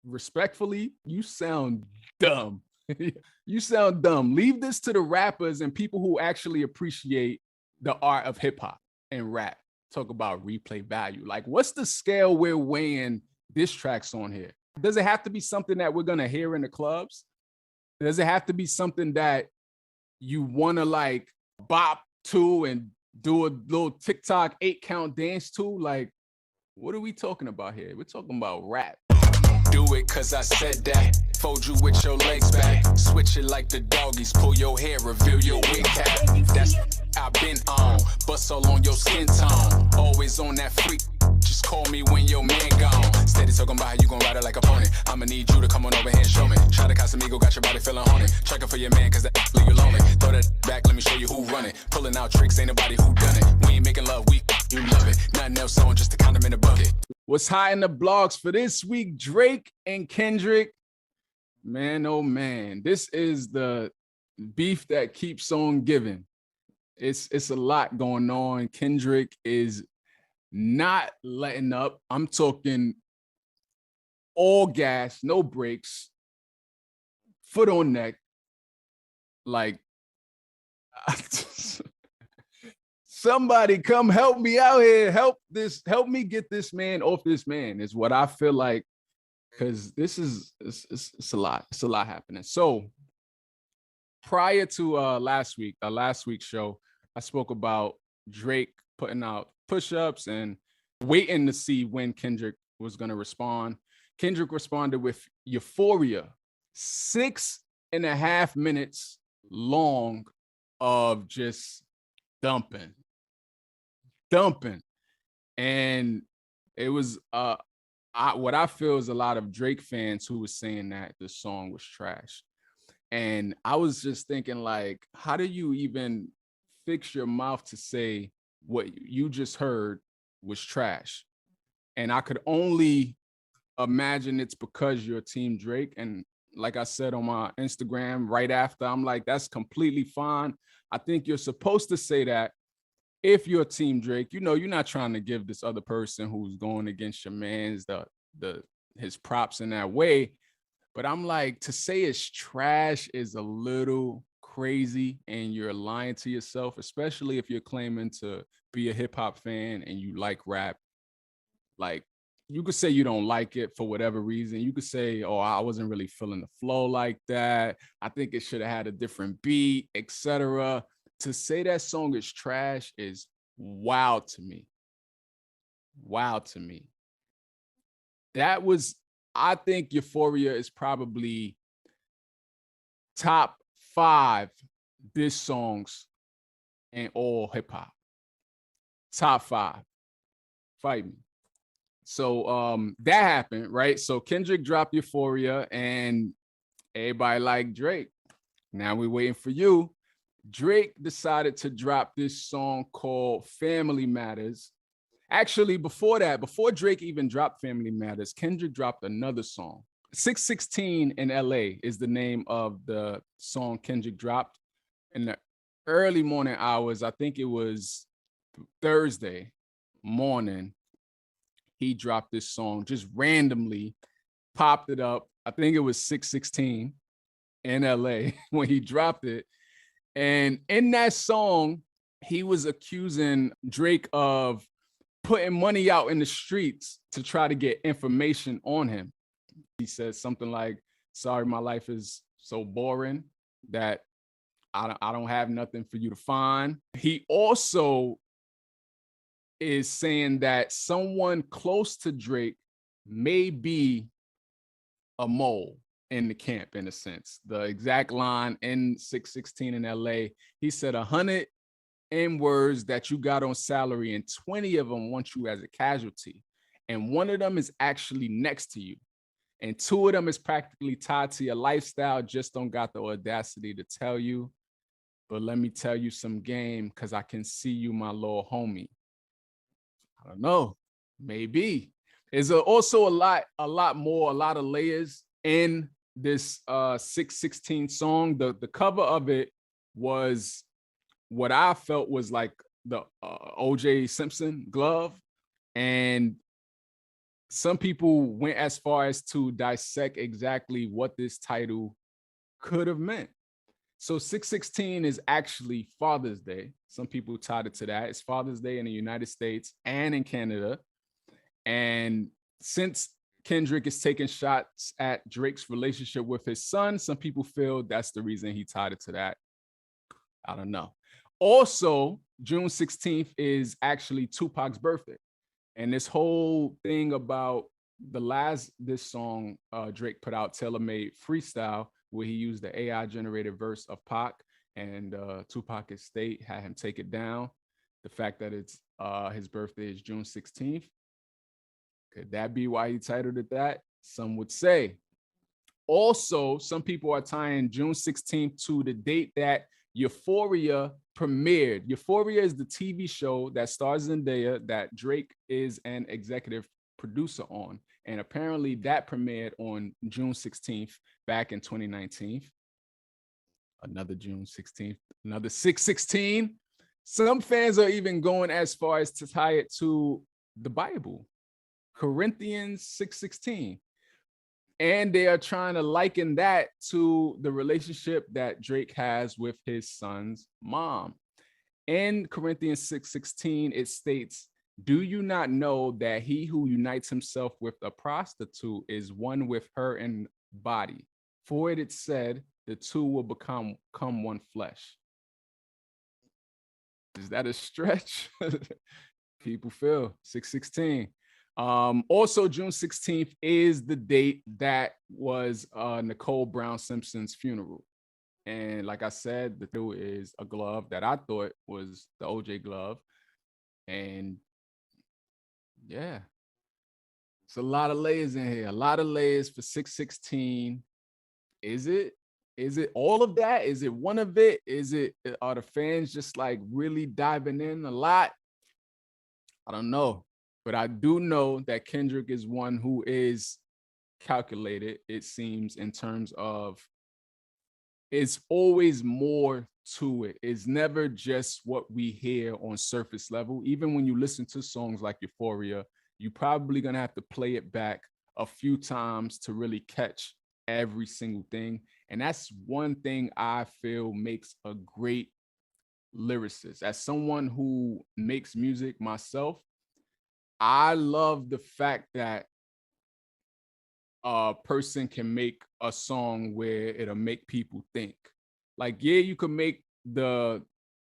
respectfully, you sound dumb. You sound dumb. Leave this to the rappers and people who actually appreciate the art of hip hop and rap. Talk about replay value. Like, what's the scale we're weighing diss tracks on here? Does it have to be something that we're gonna hear in the clubs? Does it have to be something that you wanna like bop to and do a little TikTok 8-count dance to? Like, what are we talking about here? We're talking about rap. Do it cause I said that. Fold you with your legs back. Switch it like the doggies. Pull your hair, reveal your wig cap. That's I've been on. Bust all on your skin tone. Always on that freak. Just call me when your man gone. Steady talking about how you gon' ride it like a pony. I'ma need you to come on over here and show me. Try to Casamigo, got your body feeling haunted. Checking for your man cause that leave you lonely. Throw that back, let me show you who run it. Pulling out tricks, ain't nobody who done it. We ain't making love, you love it. Nothing else on, just a condom in the bucket. What's high in the blogs for this week? Drake and Kendrick. Man, oh man, this is the beef that keeps on giving. It's a lot going on. Kendrick is not letting up. I'm talking all gas, no brakes, foot on neck. Like, somebody come help me out here. Help me get this man off this man is what I feel like, because this is it's a lot. It's a lot happening. So prior to last week's show, I spoke about Drake putting out push-ups and waiting to see when Kendrick was going to respond. Kendrick responded with Euphoria, 6.5 minutes long of just dumping. And it was what I feel is a lot of Drake fans who was saying that the song was trash. And I was just thinking, like, how do you even fix your mouth to say what you just heard was trash? And I could only imagine it's because you're Team Drake. And like I said on my Instagram right after, I'm like, that's completely fine. I think you're supposed to say that if you're Team Drake. You know, you're not trying to give this other person who's going against your man's his props in that way. But I'm like, to say it's trash is a little crazy, and you're lying to yourself, especially if you're claiming to be a hip hop fan and you like rap. Like, you could say you don't like it for whatever reason. You could say, oh, I wasn't really feeling the flow like that. I think it should have had a different beat, etc. To say that song is trash is wild to me. Wild to me. I think Euphoria is probably top 5 diss songs in all hip hop. Top 5. Fight me. So that happened, right? So Kendrick dropped Euphoria and everybody liked Drake. Now we're waiting for you. Drake decided to drop this song called Family Matters. Actually, before Drake even dropped Family Matters, Kendrick dropped another song. 616 in LA is the name of the song Kendrick dropped. In the early morning hours, I think it was Thursday morning, he dropped this song, just randomly popped it up. I think it was 616 in LA when he dropped it. And in that song, he was accusing Drake of putting money out in the streets to try to get information on him. He says something like, sorry, my life is so boring that I don't have nothing for you to find. He also is saying that someone close to Drake may be a mole in the camp, in a sense. The exact line in 616 in LA, he said 100 N-words that you got on salary and 20 of them want you as a casualty. And one of them is actually next to you. And 2 of them is practically tied to your lifestyle, just don't got the audacity to tell you. But let me tell you some game, because I can see you, my little homie. I don't know, maybe. There's also a lot of layers in this 616 song. The cover of it was what I felt was like the OJ Simpson glove, and some people went as far as to dissect exactly what this title could have meant. So 616 is actually Father's Day. Some people tied it to that. It's Father's Day in the United States and in Canada. And since Kendrick is taking shots at Drake's relationship with his son, some people feel that's the reason he tied it to that. I don't know. Also, June 16th is actually Tupac's birthday. And this whole thing about this song Drake put out, Tailor Made Freestyle, where he used the AI generated verse of Pac, and Tupac estate had him take it down. The fact that it's his birthday is June 16th. Could that be why he titled it that? Some would say. Also, some people are tying June 16th to the date that Euphoria premiered. Euphoria is the TV show that stars Zendaya that Drake is an executive producer on. And apparently that premiered on June 16th back in 2019. Another June 16th, another 616. Some fans are even going as far as to tie it to the Bible, Corinthians 6:16. And they are trying to liken that to the relationship that Drake has with his son's mom. In Corinthians 6:16, it states, "Do you not know that he who unites himself with a prostitute is one with her in body? For it is said, the two will become one flesh." Is that a stretch? People feel 6:16. Also, June 16th is the date that was Nicole Brown Simpson's funeral. And like I said, the two is a glove that I thought was the OJ glove. And yeah, it's a lot of layers in here, a lot of layers for 616. Is it all of that? Is it one of it? Are the fans just like really diving in a lot? I don't know. But I do know that Kendrick is one who is calculated, it seems, in terms of it's always more to it. It's never just what we hear on surface level. Even when you listen to songs like Euphoria, you're probably going to have to play it back a few times to really catch every single thing. And that's one thing I feel makes a great lyricist. As someone who makes music myself, I love the fact that a person can make a song where it'll make people think. Like, yeah, you can make the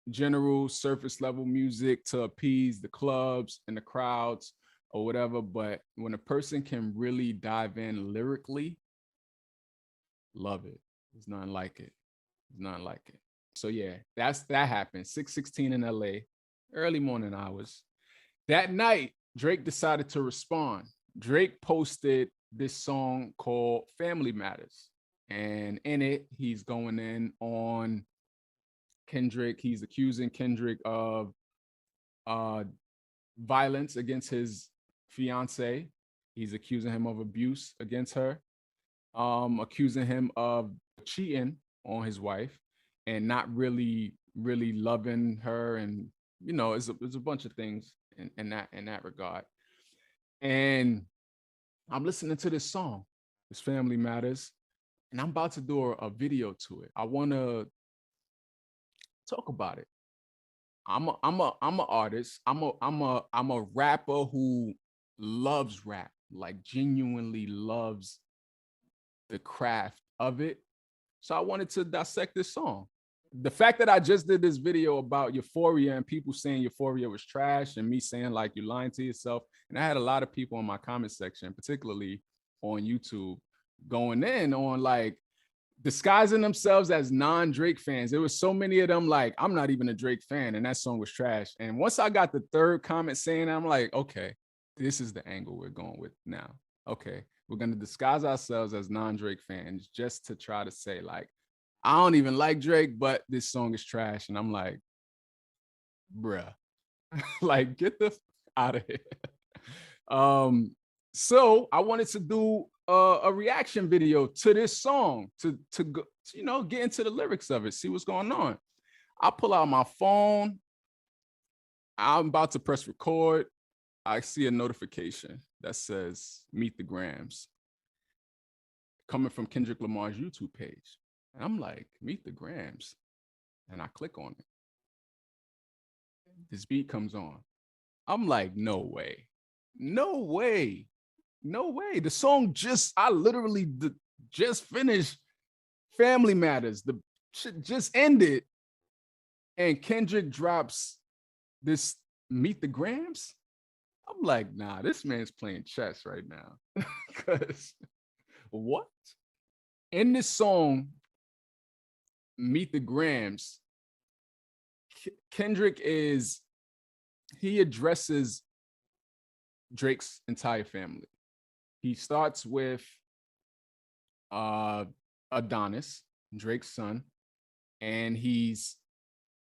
general surface level music to appease the clubs and the crowds or whatever, but when a person can really dive in lyrically, love it. There's nothing like it. There's nothing like it. So yeah, that happened. 6:16 in LA, early morning hours. That night, Drake decided to respond. Drake posted this song called Family Matters. And in it, he's going in on Kendrick. He's accusing Kendrick of violence against his fiance. He's accusing him of abuse against her, accusing him of cheating on his wife and not really loving her. And, you know, it's a bunch of things in that regard. And I'm listening to this song, this Family Matters, and I'm about to do a video to it. I want to talk about it. I'm an artist. I'm a rapper who loves rap, like genuinely loves the craft of it. So I wanted to dissect this song. The fact that I just did this video about Euphoria and people saying Euphoria was trash and me saying like you're lying to yourself. And I had a lot of people in my comment section, particularly on YouTube, going in on like disguising themselves as non-Drake fans. There was so many of them like, I'm not even a Drake fan and that song was trash. And once I got the third comment saying that, I'm like, okay, this is the angle we're going with now. Okay, we're going to disguise ourselves as non-Drake fans just to try to say like, I don't even like Drake, but this song is trash. And I'm like, bruh, like get the out of here. So I wanted to do a reaction video to this song to go, you know, get into the lyrics of it, see what's going on. I pull out my phone. I'm about to press record. I see a notification. that says Meet the Grams, coming from Kendrick Lamar's YouTube page. And I'm like, Meet the Grams. And I click on it. This beat comes on. I'm like, no way. No way. No way. The song I literally just finished Family Matters. The shit just ended. And Kendrick drops this Meet the Grams. I'm like, nah, this man's playing chess right now. Because what? In this song, Meet the Grams, Kendrick he addresses Drake's entire family. He starts with Adonis, Drake's son, and he's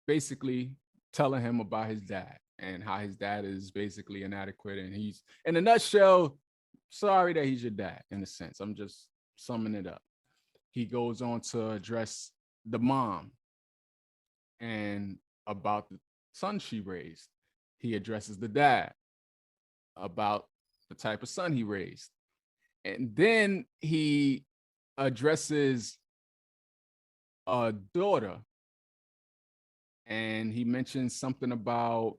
basically telling him about his dad and how his dad is basically inadequate. And he's, in a nutshell, sorry that he's your dad, in a sense. I'm just summing it up. He goes on to address the mom and about the son she raised. He addresses the dad about the type of son he raised. And then he addresses a daughter. And he mentions something about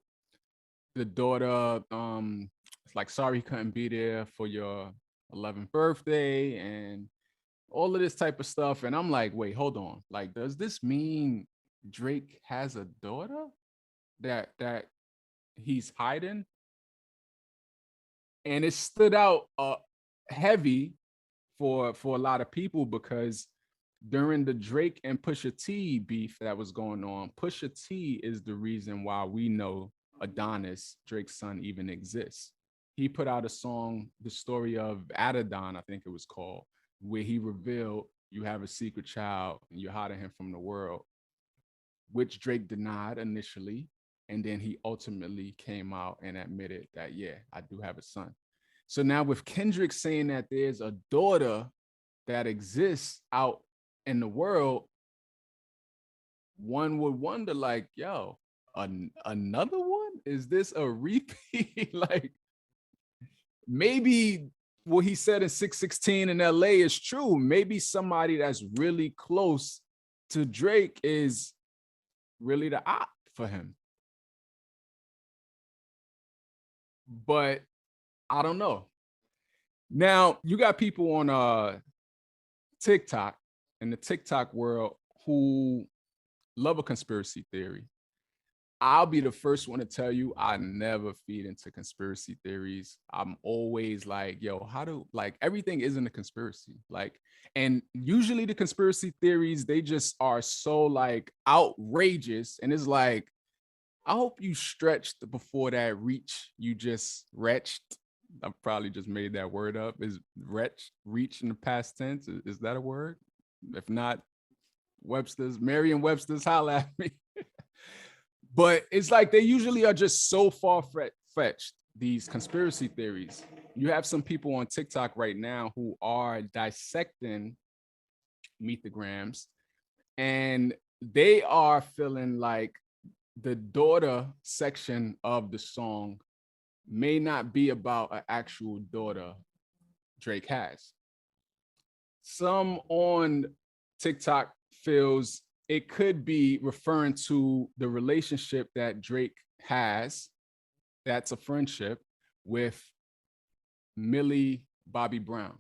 the daughter, like, sorry he couldn't be there for your 11th birthday and all of this type of stuff. And I'm like, wait, hold on. Like, does this mean Drake has a daughter that he's hiding? And it stood out heavy for a lot of people, because during the Drake and Pusha T beef that was going on, Pusha T is the reason why we know Adonis, Drake's son, even exists. He put out a song, The Story of Adidon, I think it was called, where he revealed you have a secret child and you're hiding him from the world, which Drake denied initially. And then he ultimately came out and admitted that, yeah, I do have a son. So now with Kendrick saying that there's a daughter that exists out in the world, one would wonder, like, yo, another one? Is this a repeat? Like, maybe what he said in 616 in LA is true. Maybe somebody that's really close to Drake is really the op for him. But I don't know. Now, you got people on TikTok, in the TikTok world, who love a conspiracy theory. I'll be the first one to tell you, I never feed into conspiracy theories. I'm always like, yo, everything isn't a conspiracy. Like, and usually the conspiracy theories, they just are so like outrageous. And it's like, I hope you stretched before that reach you just retched. I probably just made that word up. Is reach in the past tense? Is that a word? If not, Merriam-Webster's, holla at me. But it's like they usually are just so far-fetched, these conspiracy theories. You have some people on TikTok right now who are dissecting Meet the Grams, and they are feeling like the daughter section of the song may not be about an actual daughter Drake has. Some on TikTok feels it could be referring to the relationship that Drake has, that's a friendship, with Millie Bobby Brown.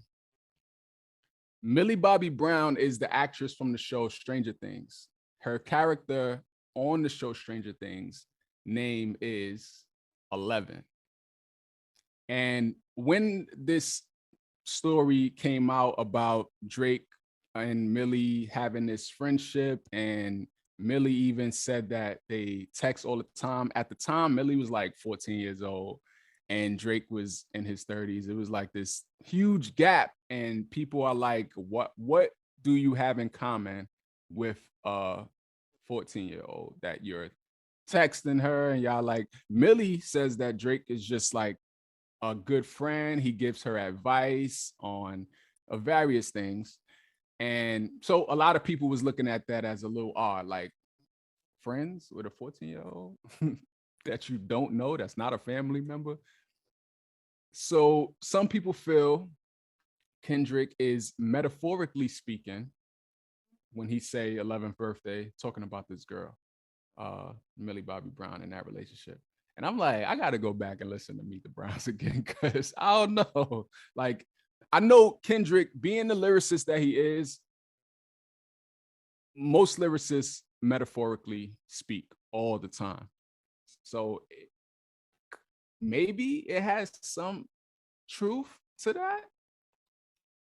Millie Bobby Brown is the actress from the show Stranger Things. Her character on the show Stranger Things name is 11. And when this story came out about Drake and Millie having this friendship, and Millie even said that they text all the time. At the time, Millie was like 14 years old and Drake was in his 30s. It was like this huge gap. And people are like, what do you have in common with a 14-year-old that you're texting her? And y'all like, Millie says that Drake is just like a good friend. He gives her advice on various things. And so a lot of people was looking at that as a little odd, like, friends with a 14-year-old that you don't know, that's not a family member. So some people feel Kendrick is metaphorically speaking when he say 11th birthday, talking about this girl, Millie Bobby Brown, in that relationship. And I'm like, I got to go back and listen to Meet the Browns again because I don't know. Like, I know Kendrick, being the lyricist that he is, most lyricists metaphorically speak all the time. So maybe it has some truth to that.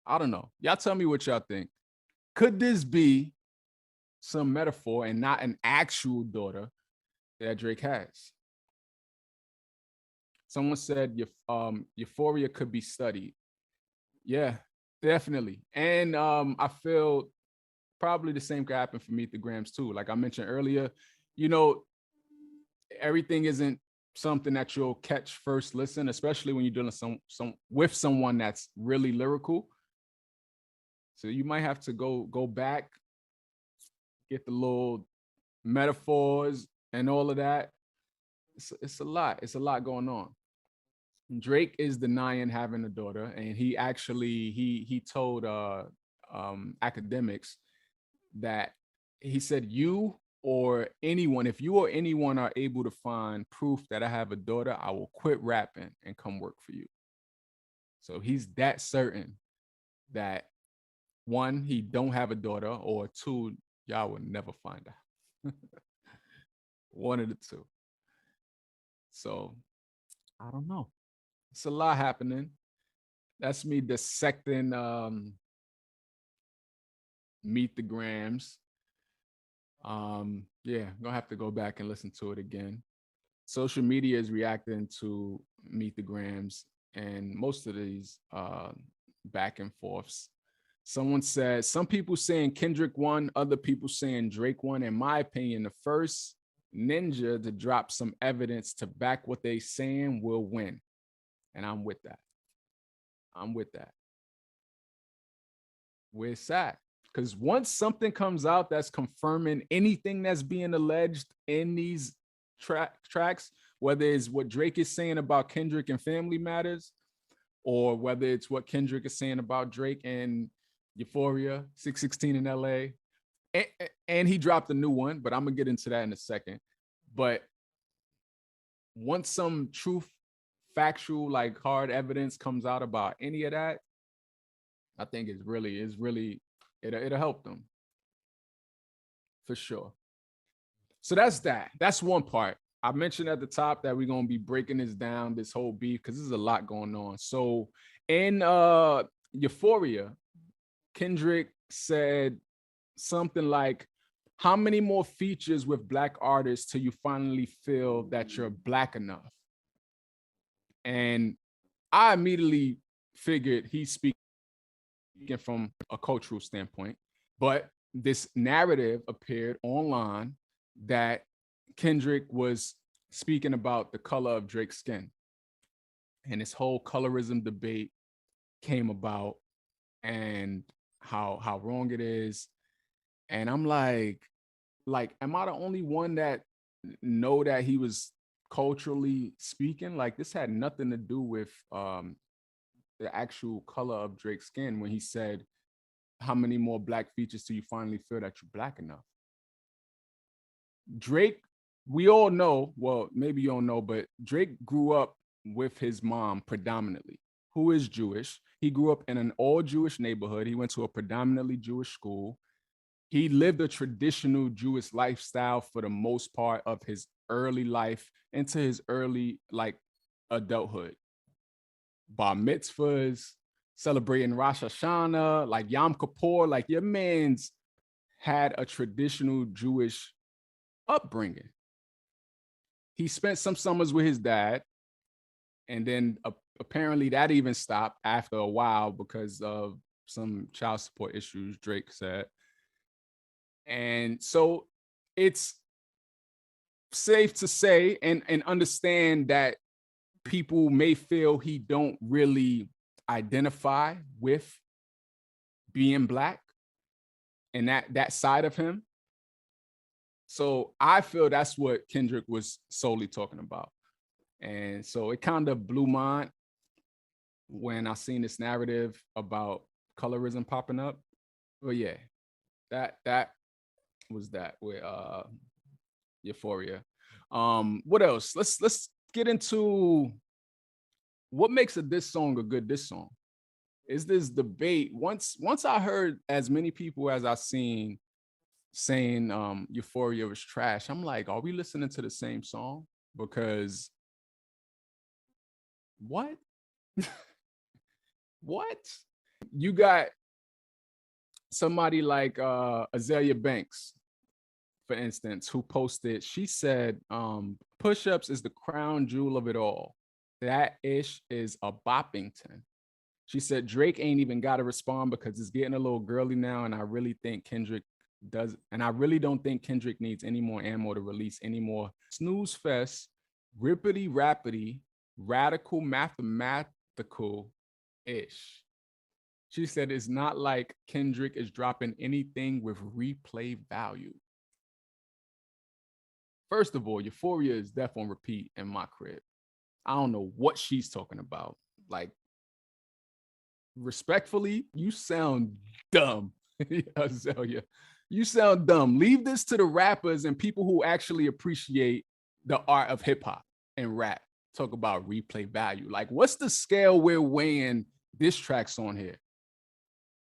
I don't know. Y'all tell me what y'all think. Could this be some metaphor and not an actual daughter that Drake has? Someone said Euphoria could be studied. Yeah, definitely. And I feel probably the same could happen for Meet the Grams too. Like I mentioned earlier, you know, everything isn't something that you'll catch first listen, especially when you're doing some with someone that's really lyrical. So you might have to go back, get the little metaphors and all of that. It's a lot. It's a lot going on. Drake is denying having a daughter, and he actually he told academics that he said, you or anyone, if you or anyone are able to find proof that I have a daughter, I will quit rapping and come work for you. So he's that certain that one, he don't have a daughter, or two, y'all will never find out. One of the two. So I don't know. It's a lot happening. That's me dissecting Meet the Grams. Yeah, I'm gonna have to go back and listen to it again. Social media is reacting to Meet the Grams and most of these back and forths. Someone said, some people saying Kendrick won, other people saying Drake won. In my opinion, the first ninja to drop some evidence to back what they saying will win. And I'm with that. I'm with that. Where it's at. Because once something comes out that's confirming anything that's being alleged in these tracks, whether it's what Drake is saying about Kendrick and Family Matters, or whether it's what Kendrick is saying about Drake and Euphoria, 616 in LA, and he dropped a new one, but I'm gonna get into that in a second. But once some truth, factual, like hard evidence comes out about any of that, I think it'll help them for sure. So that's that. That's one part. I mentioned at the top that we're gonna be breaking this down, this whole beef, because there's a lot going on. So in Euphoria, Kendrick said something like, how many more features with Black artists till you finally feel that you're Black enough? And I immediately figured he's speaking from a cultural standpoint, but this narrative appeared online that Kendrick was speaking about the color of Drake's skin. And this whole colorism debate came about and how wrong it is. And I'm like, am I the only one that know that he was culturally speaking? Like, this had nothing to do with the actual color of Drake's skin when he said, how many more Black features till you finally feel that you're Black enough? Drake, we all know, well, maybe you don't know, but Drake grew up with his mom predominantly, who is Jewish. He grew up in an all-Jewish neighborhood. He went to a predominantly Jewish school. He lived a traditional Jewish lifestyle for the most part of his early life into his early, like, adulthood. Bar mitzvahs, celebrating Rosh Hashanah, like Yom Kippur, like your man's had a traditional Jewish upbringing. He spent some summers with his dad, and then apparently that even stopped after a while because of some child support issues, Drake said. And so it's safe to say and understand that people may feel he don't really identify with being Black and that side of him. So I feel that's what Kendrick was solely talking about. And so it kind of blew mine. when I seen this narrative about colorism popping up. But yeah, that was that with Euphoria. What else? Let's get into what makes a diss song a good diss song. Is this debate? Once I heard as many people as I seen saying Euphoria was trash, I'm like, are we listening to the same song? Because what? What? You got somebody like Azalea Banks, for instance, who posted, she said, push-ups is the crown jewel of it all. That ish is a boppington. She said Drake ain't even got to respond because it's getting a little girly now, and I really don't think Kendrick needs any more ammo to release any more snooze fest, rippity rappity, radical mathematical ish. She said it's not like Kendrick is dropping anything with replay value. First of all, Euphoria is deaf on repeat in my crib. I don't know what she's talking about. Like, respectfully, you sound dumb, Azalea. You sound dumb. Leave this to the rappers and people who actually appreciate the art of hip hop and rap. Talk about replay value. Like, what's the scale we're weighing diss tracks on here?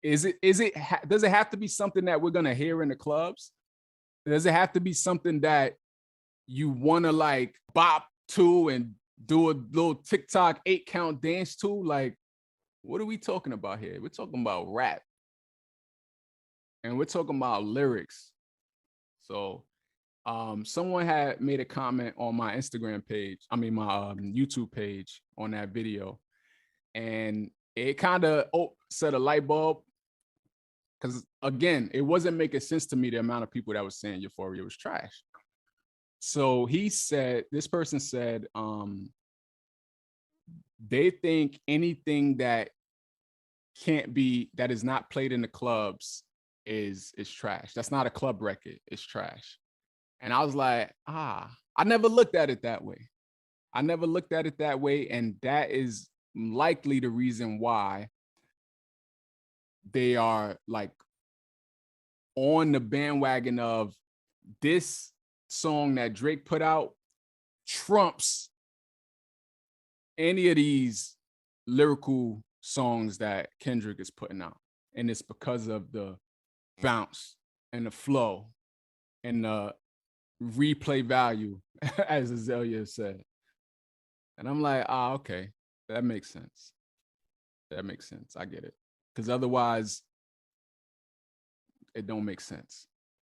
Does it have to be something that we're gonna hear in the clubs? Does it have to be something that you want to like bop to and do a little TikTok 8-count dance to? Like, what are we talking about here? We're talking about rap. And we're talking about lyrics. So someone had made a comment on my Instagram page, my YouTube page on that video. And it kind of set a light bulb. Because again, it wasn't making sense to me, the amount of people that was saying Euphoria was trash. So this person said, they think anything that is not played in the clubs is trash. That's not a club record. It's trash. And I was like, I never looked at it that way. And that is likely the reason why they are like on the bandwagon of this song that Drake put out trumps any of these lyrical songs that Kendrick is putting out. And it's because of the bounce and the flow and the replay value, as Azalea said. And I'm like, okay, that makes sense. I get it. Because otherwise, it don't make sense.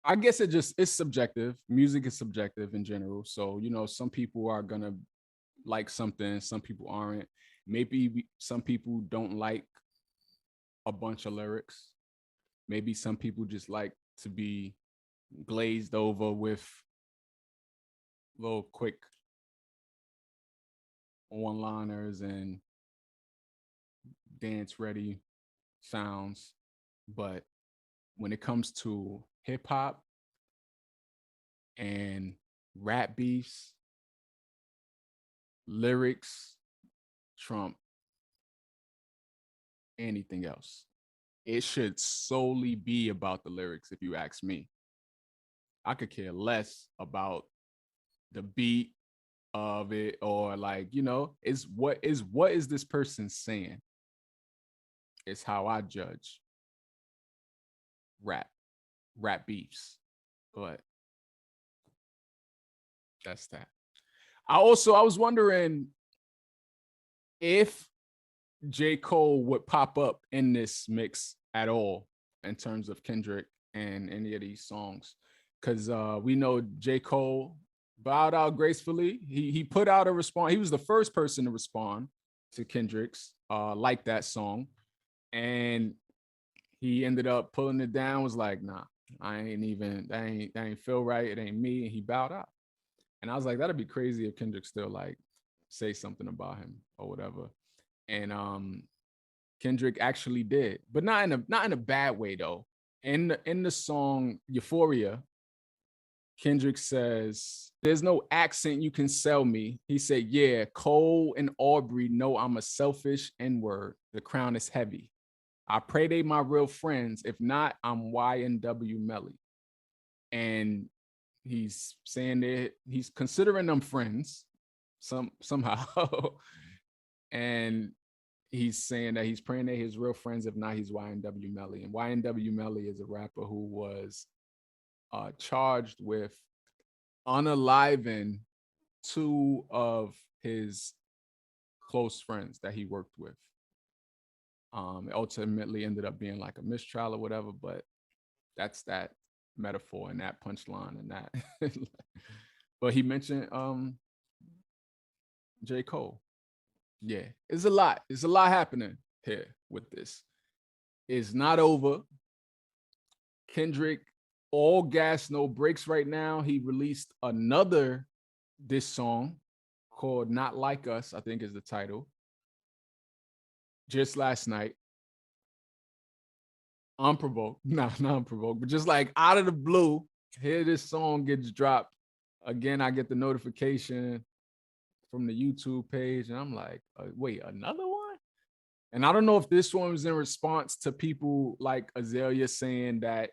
I guess it's subjective. Music is subjective in general. So, some people are going to like something, some people aren't. Maybe some people don't like a bunch of lyrics. Maybe some people just like to be glazed over with little quick one-liners and dance ready sounds. But when it comes to hip hop and rap beefs, lyrics trump anything else. It should solely be about the lyrics, if you ask me. I could care less about the beat of it, or like, is what is this person saying? It's how I judge rap beefs. But that's that. I was wondering if J. Cole would pop up in this mix at all in terms of Kendrick and any of these songs. Because we know J. Cole bowed out gracefully. He put out a response. He was the first person to respond to Kendrick's like that song. And he ended up pulling it down, was like, nah, that ain't feel right. It ain't me. And he bowed out. And I was like, that'd be crazy if Kendrick still like say something about him or whatever. And Kendrick actually did, but not in a bad way though. In the song Euphoria, Kendrick says, there's no accent you can sell me. He said, yeah, Cole and Aubrey know I'm a selfish N-word. The crown is heavy. I pray they my real friends. If not, I'm YNW Melly. And he's saying that he's considering them friends somehow. And he's saying that he's praying they're his real friends. If not, he's YNW Melly. And YNW Melly is a rapper who was charged with unaliving two of his close friends that he worked with. It ultimately ended up being like a mistrial or whatever, but that's that metaphor and that punchline and that. But he mentioned J. Cole. Yeah, it's a lot. It's a lot happening here with this. It's not over. Kendrick, all gas, no brakes right now. He released another diss song called Not Like Us, I think is the title, just last night. Unprovoked. Not unprovoked, but just like out of the blue, here this song gets dropped. Again, I get the notification from the YouTube page, and I'm like, wait, another one? And I don't know if this one was in response to people like Azalea saying that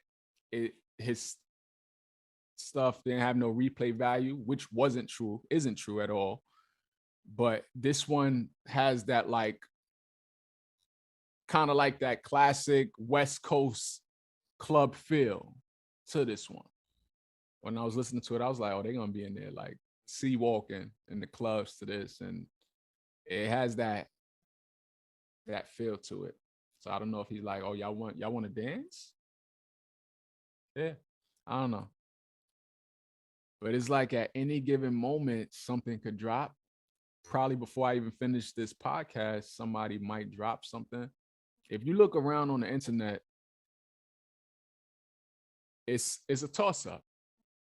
his stuff didn't have no replay value, which isn't true at all. But this one has that like kind of like that classic West Coast club feel to this one. When I was listening to it, I was like, oh, they're gonna be in there like sea walking in the clubs to this, and it has that feel to it. So I don't know if he's like, oh, y'all want to dance? Yeah, I don't know. But it's like at any given moment, something could drop. Probably before I even finish this podcast, somebody might drop something. If you look around on the internet, it's a toss-up.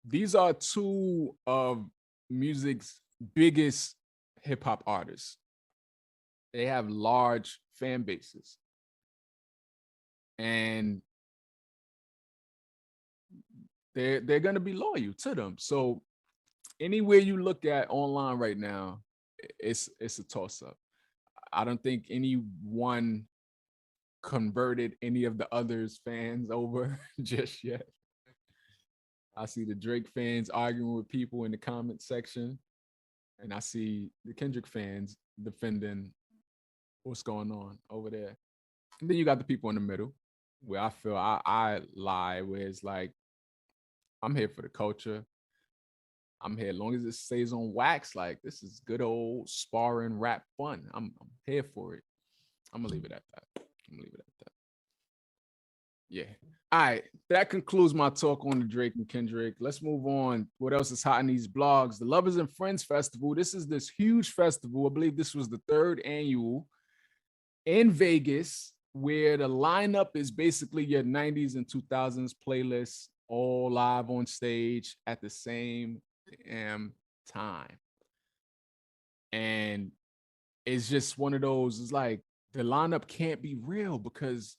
These are two of music's biggest hip-hop artists. They have large fan bases. And they're going to be loyal to them. So anywhere you look at online right now, it's a toss-up. I don't think anyone converted any of the others' fans over just yet. I see the Drake fans arguing with people in the comment section, and I see the Kendrick fans defending what's going on over there. And then you got the people in the middle where I feel I lie, where it's like, I'm here for the culture. I'm here as long as it stays on wax. Like, this is good old sparring rap fun. I'm here for it. I'm gonna leave it at that. Yeah. All right. That concludes my talk on the Drake and Kendrick. Let's move on. What else is hot in these blogs? The Lovers and Friends Festival. This is this huge festival. I believe this was the third annual in Vegas, where the lineup is basically your 90s and 2000s playlists, all live on stage at the same damn time. And it's just one of those, it's like the lineup can't be real because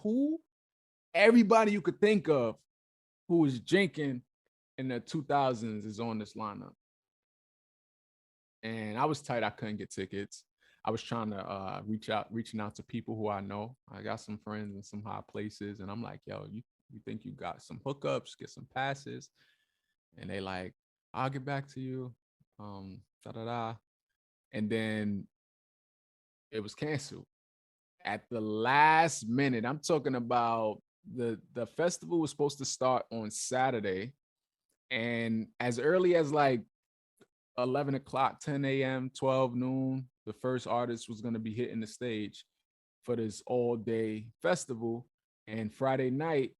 who? Everybody you could think of who was drinking in the 2000s is on this lineup. And I was tight. I couldn't get tickets. I was trying to reaching out to people who I know. I got some friends in some high places, and I'm like, yo, you think you got some hookups, get some passes? And they like, I'll get back to you. And then it was canceled at the last minute. I'm talking about the festival was supposed to start on Saturday, and as early as like 11 o'clock, 10 a.m., 12 noon, the first artist was going to be hitting the stage for this all-day festival. And Friday night,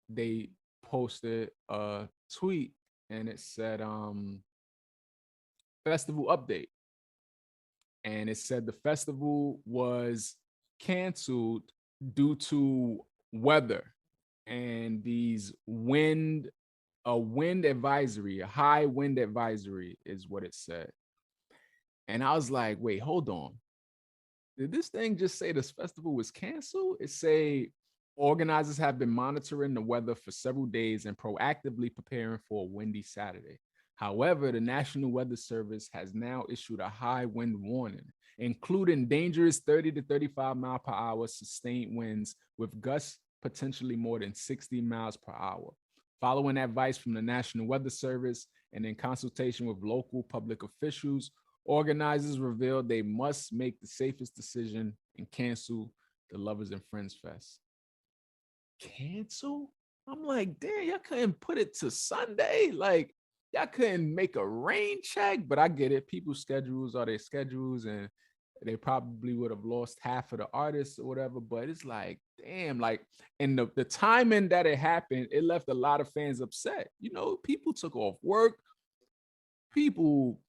they posted a tweet, and it said festival update. And it said the festival was canceled due to weather and these a wind advisory, a high wind advisory is what it said. And I was like, wait, hold on. Did this thing just say this festival was canceled? It say Organizers have been monitoring the weather for several days and proactively preparing for a windy Saturday. However, the National Weather Service has now issued a high wind warning, including dangerous 30 to 35 mile per hour sustained winds with gusts potentially more than 60 miles per hour. Following advice from the National Weather Service and in consultation with local public officials, organizers revealed they must make the safest decision and cancel the Lovers and Friends Fest. Cancel? I'm like, damn, y'all couldn't put it to Sunday? Like, y'all couldn't make a rain check? But I get it. People's schedules are their schedules, and they probably would have lost half of the artists or whatever. But it's like, damn, like, and the timing that it happened, it left a lot of fans upset. You know, people took off work, people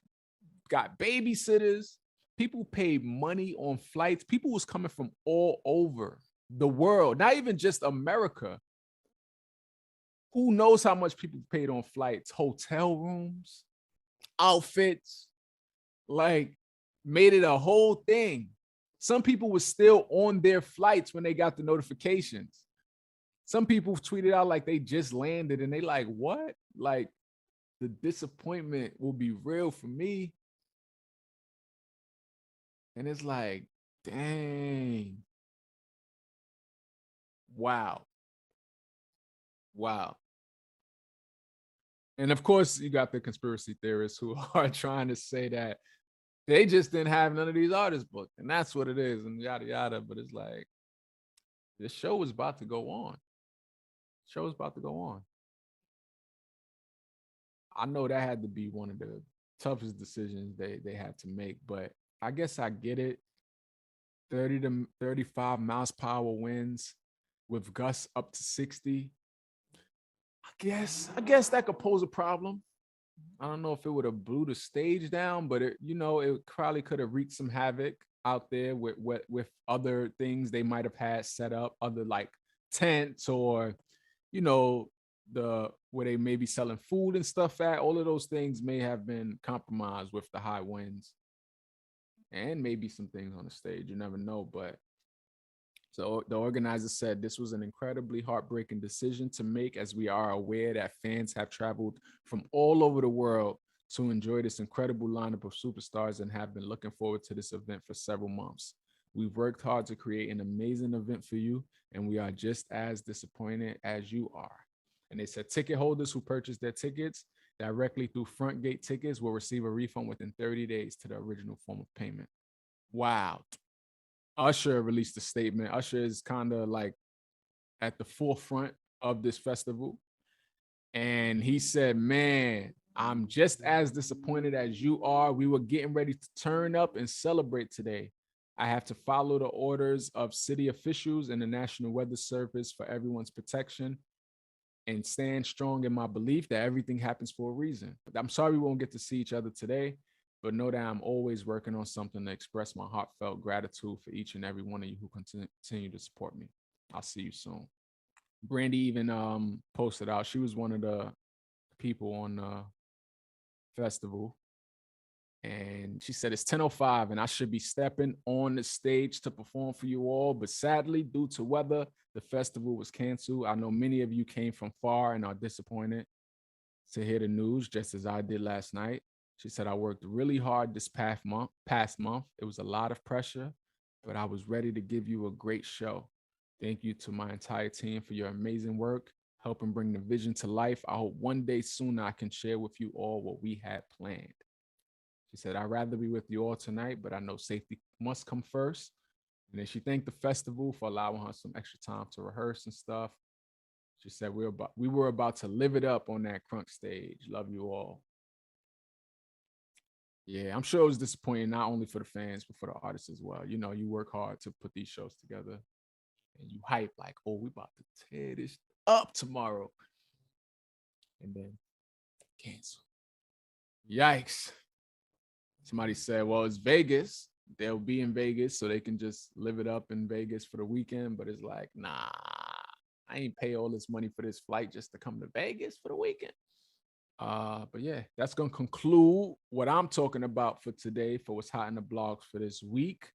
got babysitters, people paid money on flights, people was coming from all over the world, not even just America. Who knows how much people paid on flights, hotel rooms, outfits, like made it a whole thing. Some people were still on their flights when they got the notifications. Some people tweeted out like they just landed and they like, what? Like the disappointment will be real for me. And it's like, dang. Wow. And of course, you got the conspiracy theorists who are trying to say that they just didn't have none of these artists booked, and that's what it is, and yada yada. But it's like this show is about to go on. I know that had to be one of the toughest decisions they had to make, but I guess I get it. 30 to 35 miles per hour winds with gusts up to 60. I guess that could pose a problem. I don't know if it would have blew the stage down, but it probably could have wreaked some havoc out there with other things they might have had set up, other like tents or, where they may be selling food and stuff at. All of those things may have been compromised with the high winds, and maybe some things on the stage. You never know, but. So the organizer said this was an incredibly heartbreaking decision to make, as we are aware that fans have traveled from all over the world to enjoy this incredible lineup of superstars and have been looking forward to this event for several months. We've worked hard to create an amazing event for you, and we are just as disappointed as you are. And they said ticket holders who purchased their tickets directly through front gate tickets will receive a refund within 30 days to the original form of payment. Wow. Usher released a statement. Usher is kind of like at the forefront of this festival. And he said, man, I'm just as disappointed as you are. We were getting ready to turn up and celebrate today. I have to follow the orders of city officials and the National Weather Service for everyone's protection and stand strong in my belief that everything happens for a reason. I'm sorry we won't get to see each other today, but know that I'm always working on something to express my heartfelt gratitude for each and every one of you who continue to support me. I'll see you soon. Brandy even posted out. She was one of the people on the festival. And she said, it's 10:05 and I should be stepping on the stage to perform for you all. But sadly, due to weather, the festival was canceled. I know many of you came from far and are disappointed to hear the news, just as I did last night. She said, I worked really hard this past month. It was a lot of pressure, but I was ready to give you a great show. Thank you to my entire team for your amazing work, helping bring the vision to life. I hope one day soon I can share with you all what we had planned. She said, I'd rather be with you all tonight, but I know safety must come first. And then she thanked the festival for allowing her some extra time to rehearse and stuff. She said, we were about to live it up on that crunk stage. Love you all. Yeah, I'm sure it was disappointing, not only for the fans, but for the artists as well. You know, you work hard to put these shows together and you hype like, oh, we about to tear this up tomorrow. And then cancel. Yikes. Somebody said, well, it's Vegas. They'll be in Vegas, so they can just live it up in Vegas for the weekend. But it's like, nah, I ain't pay all this money for this flight just to come to Vegas for the weekend. But yeah, that's going to conclude what I'm talking about for today, for what's hot in the blogs for this week.